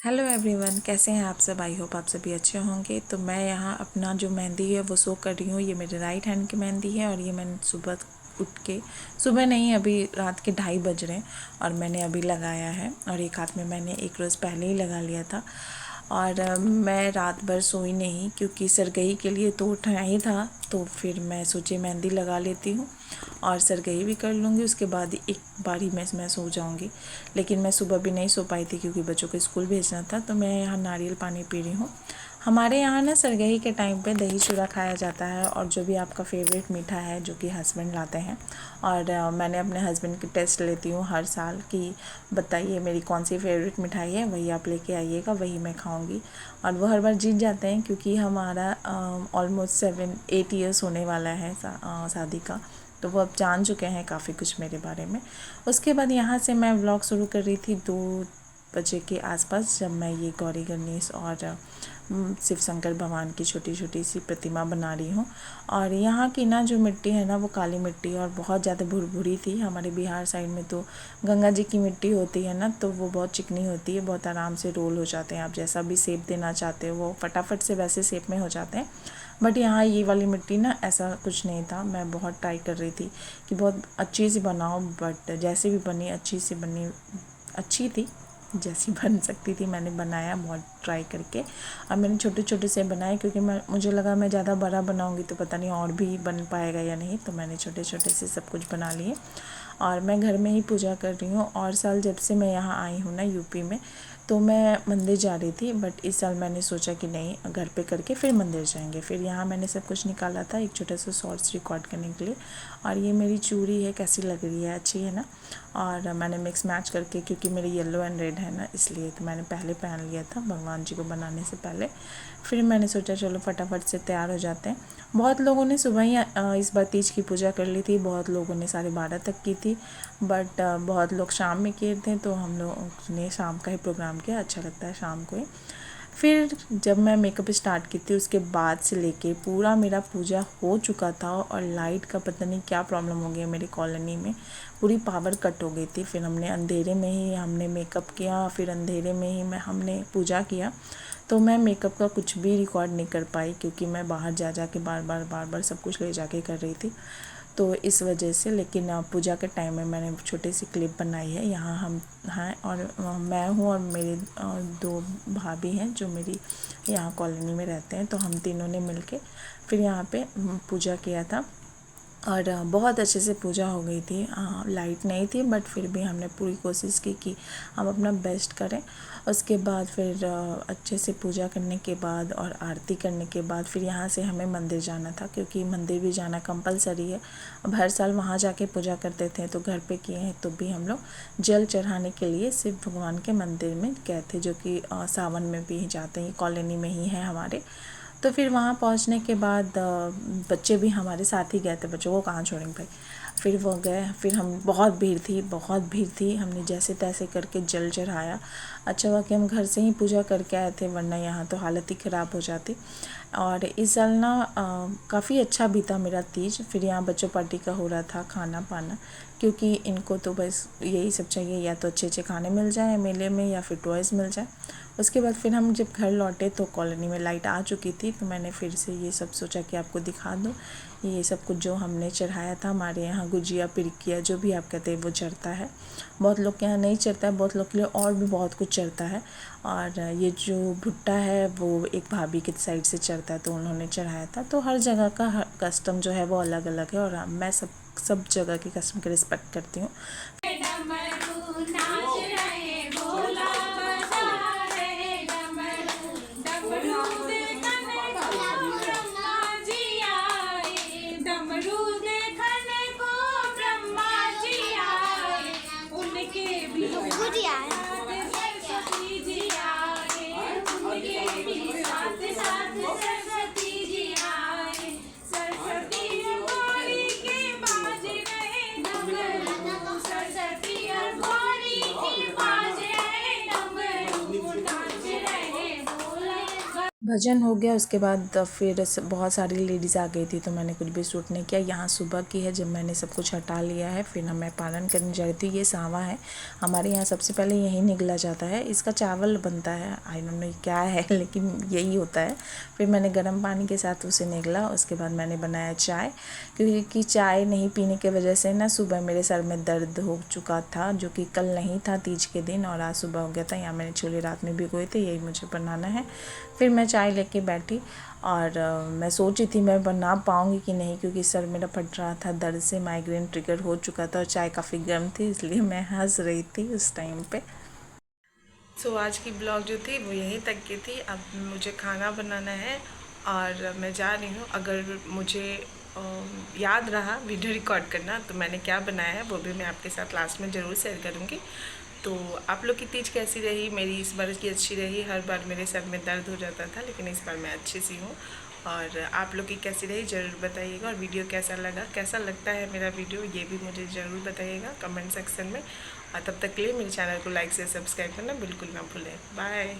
Hello everyone, कैसे हैं आप सब। आई होप आप सभी अच्छे होंगे। तो मैं यहाँ अपना जो मेहंदी है वो शो कर रही हूँ। ये मेरे राइट हैंड की मेहंदी है और ये मैंने सुबह उठ के, सुबह नहीं अभी रात के 2:30 बज रहे हैं और मैंने अभी लगाया है। और एक हाथ में मैंने एक रोज़ पहले ही लगा लिया था। और मैं रात भर सोई नहीं क्योंकि सरगही के लिए तो उठना ही था। तो फिर मैं सोची मेहंदी लगा लेती हूँ और सरगही भी कर लूँगी, उसके बाद एक बारी में मैं सो जाऊँगी। लेकिन मैं सुबह भी नहीं सो पाई थी क्योंकि बच्चों को स्कूल भेजना था। तो मैं यहाँ नारियल पानी पी रही हूँ। हमारे यहाँ ना सरगही के टाइम पे दही चूड़ा खाया जाता है और जो भी आपका फेवरेट मीठा है जो कि हस्बैंड लाते हैं। और मैंने अपने हस्बैंड की टेस्ट लेती हूँ हर साल कि बताइए मेरी कौन सी फेवरेट मिठाई है, वही आप लेके आइएगा, वही मैं खाऊंगी। और वो हर बार जीत जाते हैं क्योंकि हमारा ऑलमोस्ट 7-8 ईयर्स होने वाला है शादी का। तो वो अब जान चुके हैं काफ़ी कुछ मेरे बारे में। उसके बाद यहाँ से मैं व्लॉग शुरू कर रही थी 2 बजे के आसपास, जब मैं ये गौरी गणेश और शिव शंकर भगवान की छोटी छोटी सी प्रतिमा बना रही हूँ। और यहाँ की ना जो मिट्टी है ना वो काली मिट्टी और बहुत ज़्यादा भुरभुरी थी। हमारे बिहार साइड में तो गंगा जी की मिट्टी होती है ना, तो वो बहुत चिकनी होती है, बहुत आराम से रोल हो जाते हैं। आप जैसा भी शेप देना चाहते हो वो फटाफट से वैसे शेप में हो जाते हैं। बट यहाँ ये वाली मिट्टी ना ऐसा कुछ नहीं था। मैं बहुत ट्राई कर रही थी कि बहुत अच्छी सी बनाऊँ, बट जैसे भी बनी अच्छी सी बनी, अच्छी थी जैसी बन सकती थी मैंने बनाया बहुत ट्राई करके। और मैंने छोटे छोटे से बनाए क्योंकि मुझे लगा मैं ज़्यादा बड़ा बनाऊंगी तो पता नहीं और भी बन पाएगा या नहीं। तो मैंने छोटे छोटे से सब कुछ बना लिए और मैं घर में ही पूजा कर रही हूँ। और साल जब से मैं यहाँ आई हूँ ना यूपी में, तो मैं मंदिर जा रही थी, बट इस साल मैंने सोचा कि नहीं, घर पे करके फिर मंदिर जाएंगे। फिर यहाँ मैंने सब कुछ निकाला था एक छोटा सा शॉर्ट्स रिकॉर्ड करने के लिए। और ये मेरी चूड़ी है, कैसी लग रही है, अच्छी है ना। और मैंने मिक्स मैच करके, क्योंकि मेरे येलो एंड रेड है ना इसलिए, तो मैंने पहले पहन लिया था भगवान जी को बनाने से पहले। फिर मैंने सोचा चलो फटाफट से तैयार हो जाते हैं। बहुत लोगों ने सुबह ही इस बार तीज की पूजा कर ली थी, बहुत लोगों ने 12:30 तक की थी, बट बहुत लोग शाम में किए थे। तो हम लोग ने शाम का ही प्रोग्राम किया, अच्छा लगता है शाम को ही। फिर जब मैं मेकअप स्टार्ट की थी उसके बाद से लेके पूरा मेरा पूजा हो चुका था। और लाइट का पता नहीं क्या प्रॉब्लम हो गया मेरी कॉलोनी में, पूरी पावर कट हो गई थी। फिर हमने अंधेरे में ही हमने मेकअप किया, फिर अंधेरे में ही हमने पूजा किया। तो मैं मेकअप का कुछ भी रिकॉर्ड नहीं कर पाई क्योंकि मैं बाहर जा के बार बार सब कुछ ले जाके कर रही थी, तो इस वजह से। लेकिन पूजा के टाइम में मैंने छोटी सी क्लिप बनाई है। यहाँ हम हैं और मैं हूँ और मेरे 2 भाभी हैं जो मेरी यहाँ कॉलोनी में रहते हैं। तो हम तीनों ने मिलके फिर यहाँ पे पूजा किया था और बहुत अच्छे से पूजा हो गई थी। लाइट नहीं थी बट फिर भी हमने पूरी कोशिश की कि हम अपना बेस्ट करें। उसके बाद फिर अच्छे से पूजा करने के बाद और आरती करने के बाद फिर यहाँ से हमें मंदिर जाना था, क्योंकि मंदिर भी जाना कंपलसरी है। अब हर साल वहाँ जाके पूजा करते थे, तो घर पे किए हैं तो भी हम लोग जल चढ़ाने के लिए शिव भगवान के मंदिर में गए थे, जो कि सावन में भी जाते हैं, कॉलोनी में ही है हमारे। तो फिर वहाँ पहुँचने के बाद बच्चे भी हमारे साथ ही गए थे, बच्चों को कहाँ छोड़ेंगे भाई। फिर वो गए, फिर हम बहुत भीड़ थी। हमने जैसे तैसे करके जल चढ़ाया। अच्छा हुआ कि हम घर से ही पूजा करके आए थे, वरना यहाँ तो हालत ही ख़राब हो जाती। और इस साल ना काफ़ी अच्छा बीता मेरा तीज। फिर यहाँ बच्चों पार्टी का हो रहा था खाना पाना, क्योंकि इनको तो बस यही सब चाहिए, या तो अच्छे अच्छे खाने मिल जाए मेले में या फिर टॉयज़ मिल जाए। उसके बाद फिर हम जब घर लौटे तो कॉलोनी में लाइट आ चुकी थी, तो मैंने फिर से ये सब सोचा कि आपको दिखा दूँ ये सब कुछ जो हमने चढ़ाया था। हमारे यहाँ गुजिया पिरकिया जो भी आप कहते हैं वो चढ़ता है। बहुत लोग के यहाँ नहीं चढ़ता है, बहुत लोग के लिए और भी बहुत कुछ चढ़ता है। और ये जो भुट्टा है वो एक भाभी के साइड से चढ़ता है, तो उन्होंने चढ़ाया था। तो हर जगह का हर कस्टम जो है वो अलग अलग है और मैं सब जगह के कस्टम की रिस्पेक्ट करती हूँ। भजन हो गया। उसके बाद फिर बहुत सारी लेडीज़ आ गई थी, तो मैंने कुछ भी शूट नहीं किया। यहाँ सुबह की है, जब मैंने सब कुछ हटा लिया है, फिर मैं पालन करने जा रही थी। ये सांवा है, हमारे यहाँ सबसे पहले यही निगला जाता है। इसका चावल बनता है, आई डोंट नो क्या है, लेकिन यही होता है। फिर मैंने गर्म पानी के साथ उसे निगला। उसके बाद मैंने बनाया चाय, क्योंकि चाय नहीं पीने की वजह से ना सुबह मेरे सर में दर्द हो चुका था, जो कि कल नहीं था, तीज के दिन, और आज सुबह हो गया था। यहाँ मैंने छोले रात में भिगोए थे, यही मुझे बनाना है। फिर मैं चाय लेके बैठी और मैं सोची थी मैं बना पाऊँगी कि नहीं, क्योंकि सर मेरा फट रहा था दर्द से, माइग्रेन ट्रिगर हो चुका था और चाय काफ़ी गर्म थी, इसलिए मैं हंस रही थी उस टाइम पे। सो आज की ब्लॉग जो थी वो यहीं तक की थी। अब मुझे खाना बनाना है और मैं जा रही हूँ। अगर मुझे याद रहा वीडियो रिकॉर्ड करना, तो मैंने क्या बनाया है वो भी मैं आपके साथ लास्ट में ज़रूर शेयर करूँगी। तो आप लोग की तीज कैसी रही? मेरी इस बार की अच्छी रही। हर बार मेरे सर में दर्द हो जाता था, लेकिन इस बार मैं अच्छी सी हूँ। और आप लोग की कैसी रही ज़रूर बताइएगा, और वीडियो कैसा लगा, कैसा लगता है मेरा वीडियो, ये भी मुझे ज़रूर बताइएगा कमेंट सेक्शन में। और तब तक के लिए मेरे चैनल को लाइक से सब्सक्राइब करना बिल्कुल ना भूलें। बाय।